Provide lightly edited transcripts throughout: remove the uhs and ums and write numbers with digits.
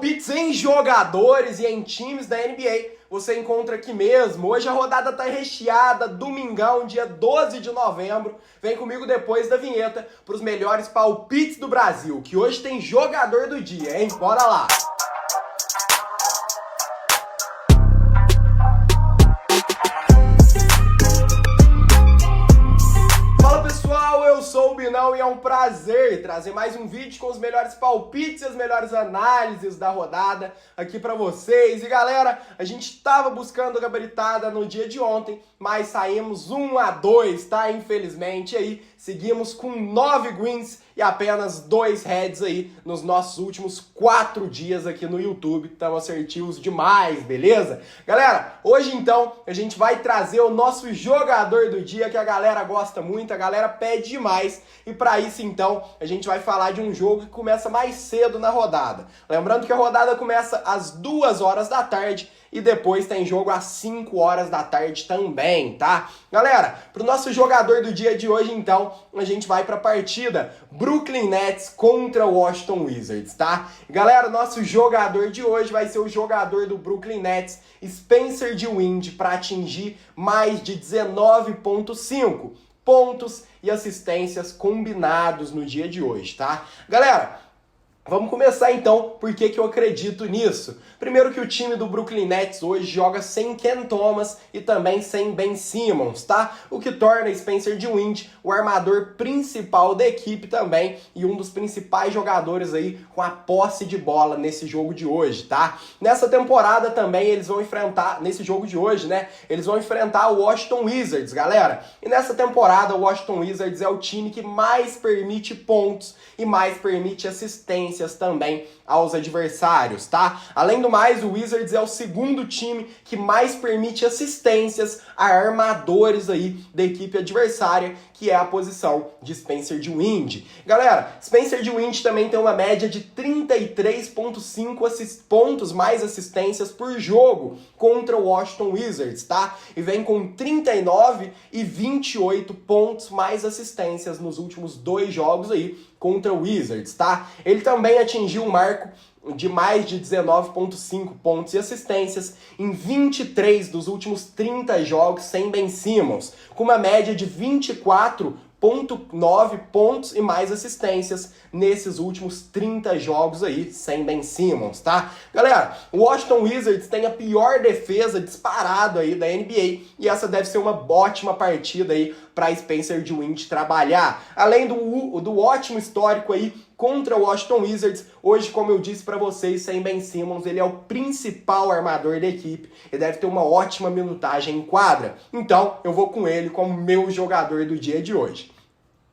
palpites em jogadores e em times da NBA você encontra aqui mesmo. Hoje a rodada tá recheada, domingão, dia 12 de novembro. Vem comigo depois da vinheta para os melhores palpites do Brasil, que hoje tem jogador do dia, hein? Bora lá! Eu sou o Binão e é um prazer trazer mais um vídeo com os melhores palpites e as melhores análises da rodada aqui pra vocês. E galera, a gente tava buscando a gabaritada no dia de ontem, mas saímos 1-2, tá? Infelizmente, aí seguimos com 9 greens e apenas 2 heads aí nos nossos últimos 4 dias aqui no YouTube. Estamos assertivos demais, beleza? Galera, hoje então a gente vai trazer o nosso jogador do dia que a galera gosta muito, a galera pede demais. E para isso então a gente vai falar de um jogo que começa mais cedo na rodada. Lembrando que a rodada começa às 2 horas da tarde e depois tem jogo às 5 horas da tarde também, tá? Galera, pro nosso jogador do dia de hoje, então, a gente vai pra partida Brooklyn Nets contra o Washington Wizards, tá? Galera, nosso jogador de hoje vai ser o jogador do Brooklyn Nets, Spencer Dinwiddie, para atingir mais de 19,5 pontos e assistências combinados no dia de hoje, tá? Galera, vamos começar então, por que eu acredito nisso? Primeiro que o time do Brooklyn Nets hoje joga sem Cam Thomas e também sem Ben Simmons, tá? O que torna Spencer Dinwiddie o armador principal da equipe também e um dos principais jogadores aí com a posse de bola nesse jogo de hoje, tá? Nessa temporada também eles vão enfrentar, nesse jogo de hoje, né? Eles vão enfrentar o Washington Wizards, galera. E nessa temporada o Washington Wizards é o time que mais permite pontos e mais permite assistências também aos adversários, tá? Além do mais, o Wizards é o segundo time que mais permite assistências a armadores aí da equipe adversária, que é a posição de Spencer Dinwiddie. Galera, Spencer Dinwiddie também tem uma média de 33,5 pontos mais assistências por jogo contra o Washington Wizards, tá? E vem com 39 e 28 pontos mais assistências nos últimos 2 jogos aí contra o Wizards, tá? Ele também atingiu um marco de mais de 19,5 pontos e assistências em 23 dos últimos 30 jogos sem Ben Simmons, com uma média de 24,9 pontos e mais assistências nesses últimos 30 jogos aí sem Ben Simmons, tá? Galera, o Washington Wizards tem a pior defesa disparado aí da NBA e essa deve ser uma ótima partida aí para Spencer Dinwiddie trabalhar. Além do ótimo histórico aí contra o Washington Wizards, hoje, como eu disse para vocês, sem Ben Simmons, ele é o principal armador da equipe e deve ter uma ótima minutagem em quadra. Então, eu vou com ele como meu jogador do dia de hoje.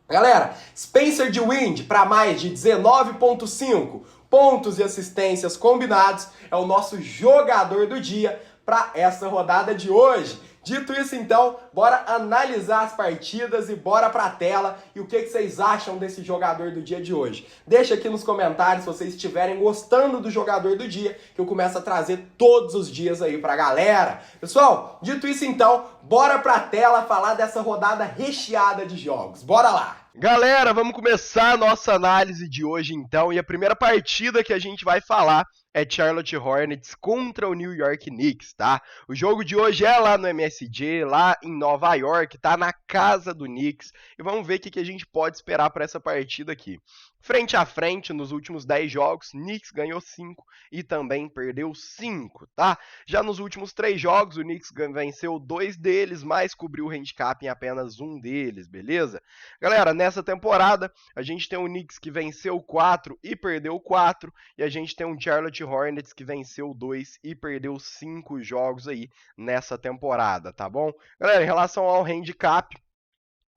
Galera, Spencer Dinwiddie para mais de 19,5 pontos e assistências combinados é o nosso jogador do dia para essa rodada de hoje. Dito isso, então, bora analisar as partidas e bora pra tela. E o que vocês acham desse jogador do dia de hoje? Deixa aqui nos comentários se vocês estiverem gostando do jogador do dia, que eu começo a trazer todos os dias aí pra galera. Pessoal, dito isso, então, bora pra tela falar dessa rodada recheada de jogos. Bora lá! Galera, vamos começar a nossa análise de hoje, então. E a primeira partida que a gente vai falar é Charlotte Hornets contra o New York Knicks, tá? O jogo de hoje é lá no MSG, lá em Nova York, tá na casa do Knicks. E vamos ver o que a gente pode esperar para essa partida aqui. Frente a frente, nos últimos 10 jogos, Knicks ganhou 5 e também perdeu 5, tá? Já nos últimos 3 jogos, o Knicks venceu 2 deles, mas cobriu o handicap em apenas 1 deles, beleza? Galera, nessa temporada, a gente tem o Knicks que venceu 4 e perdeu 4, e a gente tem um Charlotte Hornets que venceu 2 e perdeu 5 jogos aí nessa temporada, tá bom? Galera, em relação ao handicap,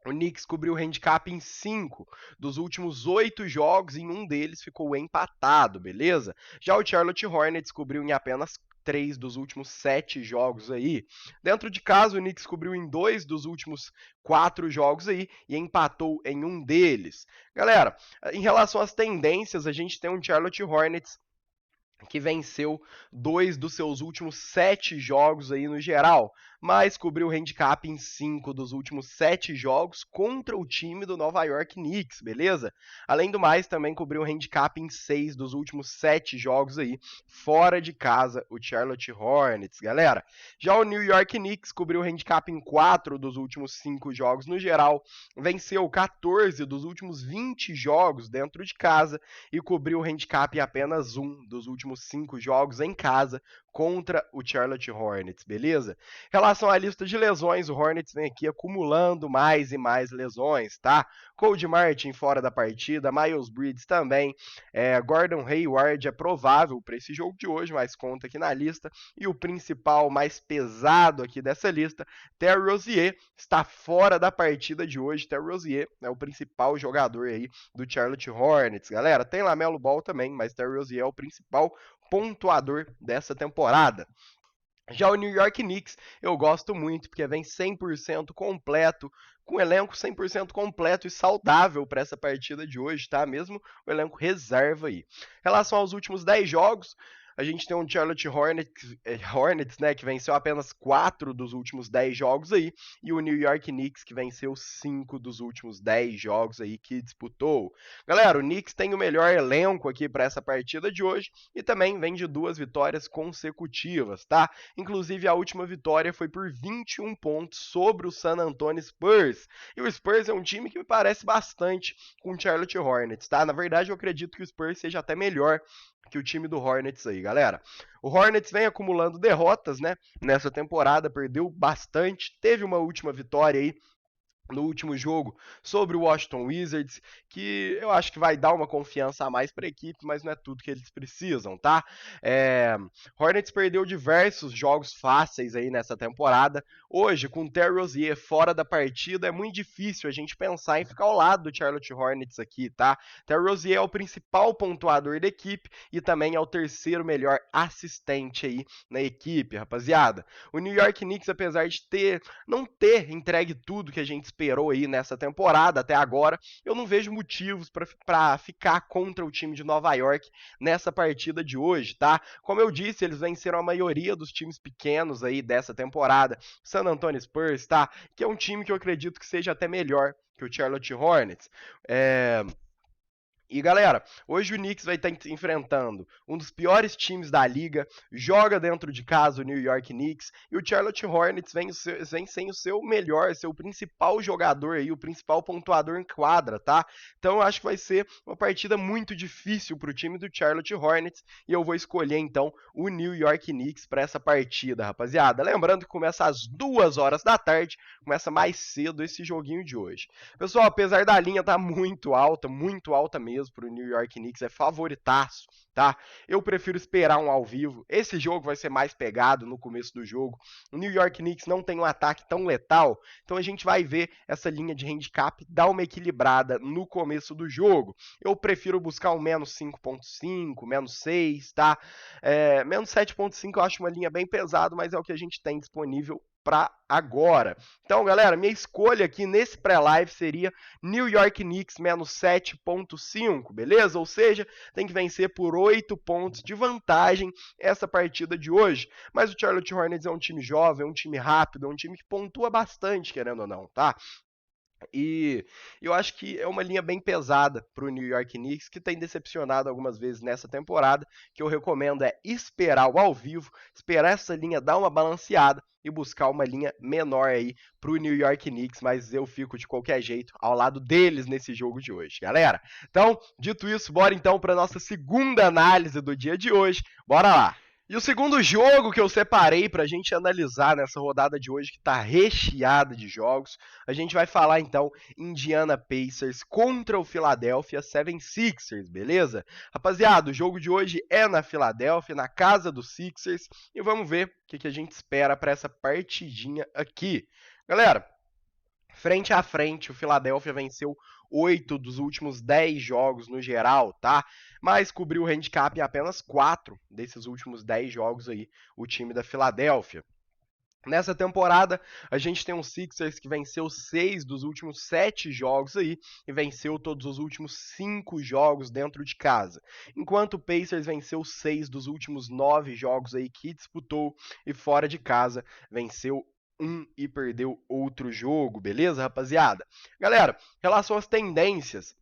o Knicks cobriu o handicap em 5 dos últimos 8 jogos e em um deles ficou empatado, beleza? Já o Charlotte Hornets cobriu em apenas 3 dos últimos 7 jogos aí. Dentro de casa, o Knicks cobriu em 2 dos últimos 4 jogos aí e empatou em um deles. Galera, em relação às tendências, a gente tem um Charlotte Hornets que venceu 2 dos seus últimos 7 jogos aí no geral, mas cobriu o handicap em 5 dos últimos 7 jogos contra o time do Nova York Knicks, beleza? Além do mais, também cobriu o handicap em 6 dos últimos 7 jogos aí, fora de casa, o Charlotte Hornets, galera. Já o New York Knicks cobriu o handicap em 4 dos últimos 5 jogos no geral, venceu 14 dos últimos 20 jogos dentro de casa e cobriu o handicap em apenas 1 dos últimos 5 jogos em casa contra o Charlotte Hornets, beleza? Em relação à lista de lesões, o Hornets vem aqui acumulando mais e mais lesões, tá? Cody Martin fora da partida, Miles Bridges também, Gordon Hayward é provável para esse jogo de hoje, mas conta aqui na lista, e o principal, mais pesado aqui dessa lista, Terry Rozier, está fora da partida de hoje. Terry Rozier é o principal jogador aí do Charlotte Hornets, galera. Tem LaMelo Ball também, mas Terry Rozier é o principal pontuador dessa temporada. Já o New York Knicks eu gosto muito, porque vem 100% completo, com o elenco 100% completo e saudável para essa partida de hoje, tá? Mesmo o elenco reserva aí. Em relação aos últimos 10 jogos, a gente tem um Charlotte Hornets, né, que venceu apenas 4 dos últimos 10 jogos aí, e o New York Knicks, que venceu 5 dos últimos 10 jogos aí que disputou. Galera, o Knicks tem o melhor elenco aqui para essa partida de hoje, e também vem de 2 vitórias consecutivas, tá? Inclusive, a última vitória foi por 21 pontos sobre o San Antonio Spurs. E o Spurs é um time que me parece bastante com o Charlotte Hornets, tá? Na verdade, eu acredito que o Spurs seja até melhor que o time do Hornets aí, galera. O Hornets vem acumulando derrotas, né? Nessa temporada, perdeu bastante. Teve uma última vitória aí no último jogo sobre o Washington Wizards, que eu acho que vai dar uma confiança a mais para a equipe, mas não é tudo que eles precisam, tá? Hornets perdeu diversos jogos fáceis aí nessa temporada. Hoje, com o Terry Rozier fora da partida, é muito difícil a gente pensar em ficar ao lado do Charlotte Hornets aqui, tá? Terry Rozier é o principal pontuador da equipe e também é o terceiro melhor assistente aí na equipe, rapaziada. O New York Knicks, apesar de não ter entregue tudo que a gente esperou aí nessa temporada até agora, eu não vejo motivos para ficar contra o time de Nova York nessa partida de hoje, tá? Como eu disse, eles venceram a maioria dos times pequenos aí dessa temporada, San Antonio Spurs, tá? Que é um time que eu acredito que seja até melhor que o Charlotte Hornets. E galera, hoje o Knicks vai estar enfrentando um dos piores times da liga, joga dentro de casa o New York Knicks, e o Charlotte Hornets vem sem o seu melhor, seu principal jogador aí, o principal pontuador em quadra, tá? Então eu acho que vai ser uma partida muito difícil para o time do Charlotte Hornets, e eu vou escolher então o New York Knicks para essa partida, rapaziada. Lembrando que começa às 2 horas da tarde, começa mais cedo esse joguinho de hoje. Pessoal, apesar da linha estar muito alta mesmo, para o New York Knicks, é favoritaço, tá? Eu prefiro esperar um ao vivo. Esse jogo vai ser mais pegado no começo do jogo. O New York Knicks não tem um ataque tão letal, então a gente vai ver essa linha de handicap dar uma equilibrada no começo do jogo. Eu prefiro buscar um menos 5.5, menos 6, tá? Menos 7.5 eu acho uma linha bem pesada, mas é o que a gente tem disponível para agora. Então, galera, minha escolha aqui nesse pré-live seria New York Knicks menos 7.5, beleza? Ou seja, tem que vencer por 8 pontos de vantagem essa partida de hoje. Mas o Charlotte Hornets é um time jovem, é um time rápido, é um time que pontua bastante, querendo ou não, tá? E eu acho que é uma linha bem pesada para o New York Knicks, que tem decepcionado algumas vezes nessa temporada. Que eu recomendo é esperar o ao vivo, esperar essa linha dar uma balanceada e buscar uma linha menor aí para o New York Knicks, mas eu fico de qualquer jeito ao lado deles nesse jogo de hoje, galera. Então, dito isso, bora então para nossa segunda análise do dia de hoje. Bora lá! E o segundo jogo que eu separei para a gente analisar nessa rodada de hoje, que está recheada de jogos, a gente vai falar então Indiana Pacers contra o Philadelphia 76ers, beleza? Rapaziada, o jogo de hoje é na Filadélfia, na casa dos Sixers, e vamos ver o que a gente espera para essa partidinha aqui. Galera, frente a frente, o Philadelphia venceu 8 dos últimos 10 jogos no geral, tá? Mas cobriu o handicap em apenas 4 desses últimos 10 jogos aí, o time da Filadélfia. Nessa temporada, a gente tem um Sixers que venceu 6 dos últimos 7 jogos aí e venceu todos os últimos 5 jogos dentro de casa. Enquanto o Pacers venceu 6 dos últimos 9 jogos aí que disputou e fora de casa venceu um e perdeu outro jogo, beleza, rapaziada? Galera, em relação às tendências,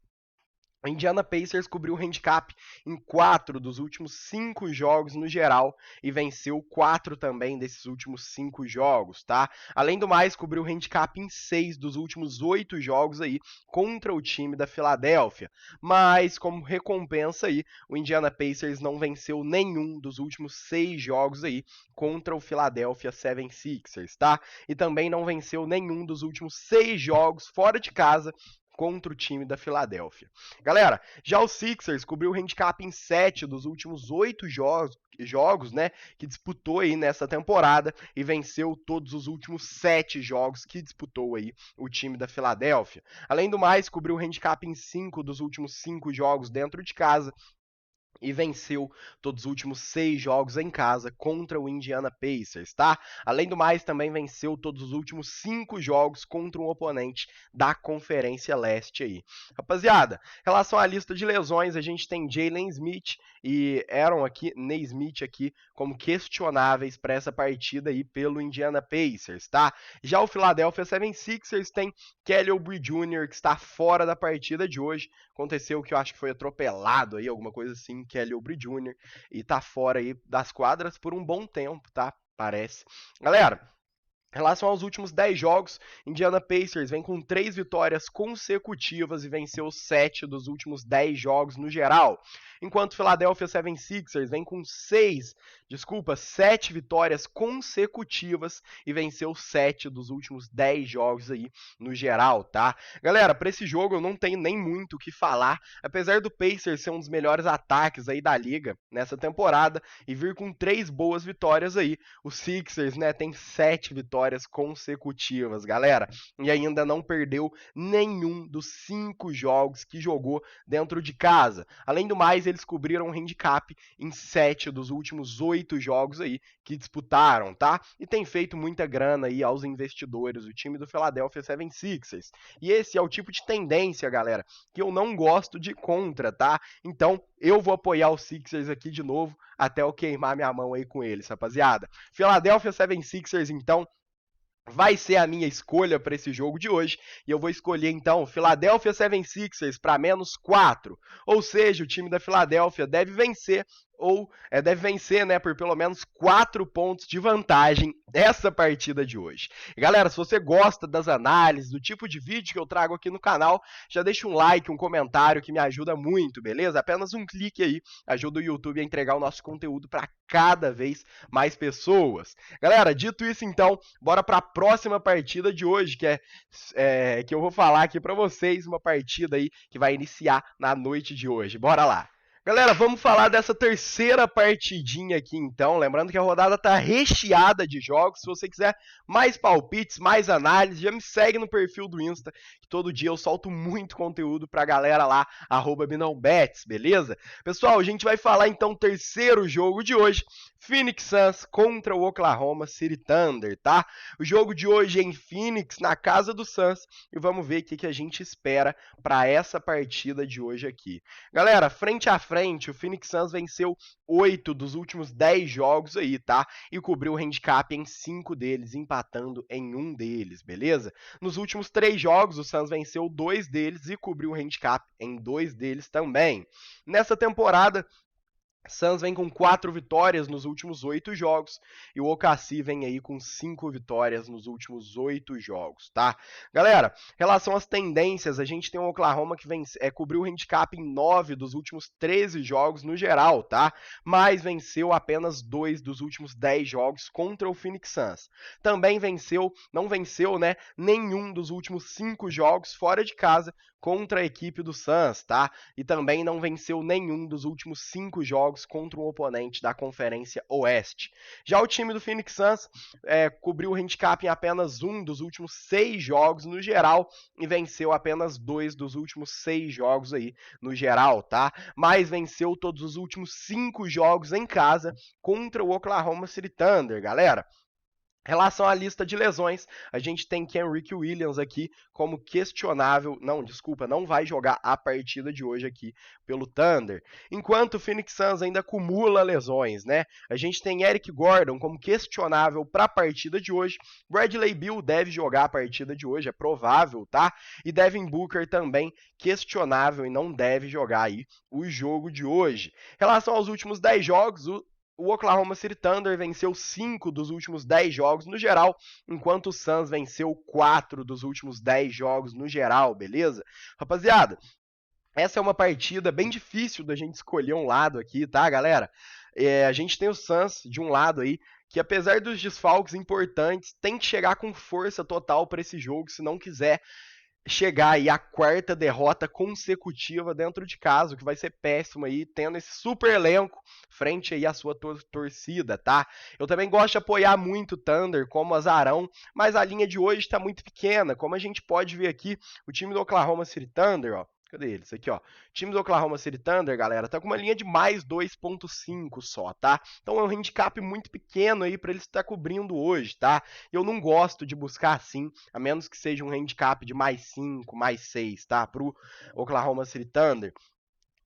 a Indiana Pacers cobriu o handicap em 4 dos últimos 5 jogos no geral e venceu 4 também desses últimos 5 jogos, tá? Além do mais, cobriu o handicap em 6 dos últimos 8 jogos aí contra o time da Filadélfia. Mas, como recompensa aí, o Indiana Pacers não venceu nenhum dos últimos 6 jogos aí contra o Philadelphia 76ers, tá? E também não venceu nenhum dos últimos 6 jogos fora de casa contra o time da Filadélfia. Galera, já o Sixers cobriu o handicap em 7 dos últimos 8 jogos, né, que disputou aí nessa temporada e venceu todos os últimos 7 jogos que disputou aí o time da Filadélfia. Além do mais, cobriu o handicap em 5 dos últimos 5 jogos dentro de casa e venceu todos os últimos 6 jogos em casa contra o Indiana Pacers, tá? Além do mais, também venceu todos os últimos 5 jogos contra um oponente da Conferência Leste aí. Rapaziada, em relação à lista de lesões, a gente tem Jalen Smith e Aaron aqui, Nesmith aqui, como questionáveis para essa partida aí pelo Indiana Pacers, tá? Já o Philadelphia 76ers tem Kelly Oubre Jr., que está fora da partida de hoje. Aconteceu que eu acho que foi atropelado aí, alguma coisa assim, Kelly Oubre Jr. E tá fora aí das quadras por um bom tempo, tá? Parece. Galera, em relação aos últimos 10 jogos, Indiana Pacers vem com 3 vitórias consecutivas e venceu 7 dos últimos 10 jogos no geral. Enquanto Philadelphia 76ers vem com 7 vitórias consecutivas e venceu 7 dos últimos 10 jogos aí no geral, tá? Galera, para esse jogo eu não tenho nem muito o que falar, apesar do Pacers ser um dos melhores ataques aí da liga nessa temporada e vir com 3 boas vitórias aí, o Sixers, né, tem 7 vitórias consecutivas, galera, e ainda não perdeu nenhum dos 5 jogos que jogou dentro de casa. Além do mais, eles cobriram um handicap em 7 dos últimos 8 jogos aí que disputaram, tá? E tem feito muita grana aí aos investidores, o time do Philadelphia 76ers. E esse é o tipo de tendência, galera, que eu não gosto de contra, tá? Então, eu vou apoiar os Sixers aqui de novo até eu queimar minha mão aí com eles, rapaziada. Philadelphia 76ers, então, vai ser a minha escolha para esse jogo de hoje. E eu vou escolher, então, Philadelphia 76ers para -4. Ou seja, o time da Filadélfia deve vencer deve vencer, né, por pelo menos 4 pontos de vantagem essa partida de hoje. E, galera, se você gosta das análises, do tipo de vídeo que eu trago aqui no canal, já deixa um like, um comentário que me ajuda muito, beleza? Apenas um clique aí ajuda o YouTube a entregar o nosso conteúdo para cada vez mais pessoas. Galera, dito isso, então, bora para a próxima partida de hoje, que eu vou falar aqui para vocês, uma partida aí que vai iniciar na noite de hoje. Bora lá! Galera, vamos falar dessa terceira partidinha aqui então. Lembrando que a rodada tá recheada de jogos. Se você quiser mais palpites, mais análise, já me segue no perfil do Insta, que todo dia eu solto muito conteúdo pra galera lá, @binãobets, beleza? Pessoal, a gente vai falar então do terceiro jogo de hoje. Phoenix Suns contra o Oklahoma City Thunder, tá? O jogo de hoje é em Phoenix, na casa do Suns, e vamos ver o que a gente espera para essa partida de hoje aqui. Galera, frente a frente, o Phoenix Suns venceu 8 dos últimos 10 jogos aí, tá? E cobriu o handicap em 5 deles, empatando em um deles, beleza? Nos últimos 3 jogos, o Suns venceu 2 deles e cobriu o handicap em 2 deles também. Nessa temporada, Suns vem com 4 vitórias nos últimos 8 jogos e o OKC vem aí com 5 vitórias nos últimos 8 jogos, tá? Galera, em relação às tendências, a gente tem o Oklahoma que cobriu o handicap em 9 dos últimos 13 jogos no geral, tá? Mas venceu apenas 2 dos últimos 10 jogos contra o Phoenix Suns. Também não venceu, né, nenhum dos últimos 5 jogos fora de casa contra a equipe do Suns, tá? E também não venceu nenhum dos últimos 5 jogos contra um oponente da Conferência Oeste. Já o time do Phoenix Suns cobriu o handicap em apenas 1 dos últimos 6 jogos no geral e venceu apenas 2 dos últimos 6 jogos aí no geral, tá? Mas venceu todos os últimos 5 jogos em casa contra o Oklahoma City Thunder, galera. Relação à lista de lesões, a gente tem Kenrich Williams aqui como questionável. Não, desculpa, não vai jogar a partida de hoje aqui pelo Thunder. Enquanto o Phoenix Suns ainda acumula lesões, né? A gente tem Eric Gordon como questionável para a partida de hoje. Bradley Beal deve jogar a partida de hoje, é provável, tá? E Devin Booker também questionável e não deve jogar aí o jogo de hoje. Em relação aos últimos 10 jogos, o Oklahoma City Thunder venceu 5 dos últimos 10 jogos no geral, enquanto o Suns venceu 4 dos últimos 10 jogos no geral, beleza? Rapaziada, essa é uma partida bem difícil da gente escolher um lado aqui, tá, galera? A gente tem o Suns de um lado aí, que apesar dos desfalques importantes, tem que chegar com força total para esse jogo, se não quiser chegar aí à 4ª derrota consecutiva dentro de casa, o que vai ser péssimo aí, tendo esse super elenco frente aí à sua torcida, tá? Eu também gosto de apoiar muito o Thunder como azarão, mas a linha de hoje está muito pequena, como a gente pode ver aqui, o time do Oklahoma City Thunder, ó, cadê eles? Aqui, ó. O time do Oklahoma City Thunder, galera, tá com uma linha de mais 2.5 só, tá? Então é um handicap muito pequeno aí para ele estar cobrindo hoje, tá? Eu não gosto de buscar assim, a menos que seja um handicap de mais 5, mais 6, tá? Pro Oklahoma City Thunder.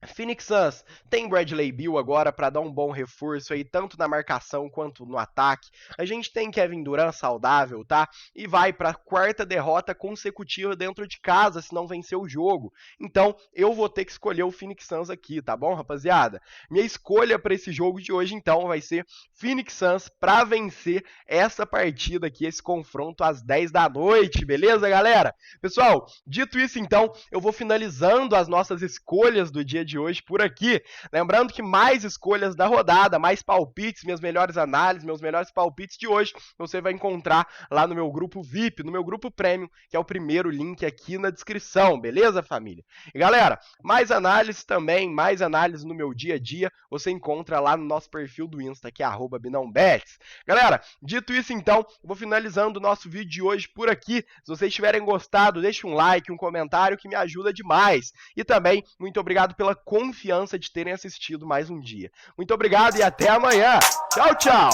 Phoenix Suns tem Bradley Beal agora para dar um bom reforço aí, tanto na marcação quanto no ataque. A gente tem Kevin Durant saudável, tá? E vai para a 4ª derrota consecutiva dentro de casa, se não vencer o jogo. Então, eu vou ter que escolher o Phoenix Suns aqui, tá bom, rapaziada? Minha escolha para esse jogo de hoje, então, vai ser Phoenix Suns para vencer essa partida aqui, esse confronto às 10 da noite, beleza, galera? Pessoal, dito isso, então, eu vou finalizando as nossas escolhas do dia de hoje por aqui. Lembrando que mais escolhas da rodada, mais palpites, minhas melhores análises, meus melhores palpites de hoje, você vai encontrar lá no meu grupo VIP, no meu grupo Premium, que é o primeiro link aqui na descrição, beleza, família? E galera, mais análises também, mais análises no meu dia a dia, você encontra lá no nosso perfil do Insta, que é @binãobets. Galera, dito isso então, eu vou finalizando o nosso vídeo de hoje por aqui. Se vocês tiverem gostado, deixe um like, um comentário que me ajuda demais. E também, muito obrigado pela confiança de terem assistido mais um dia. Muito obrigado e até amanhã. Tchau, tchau!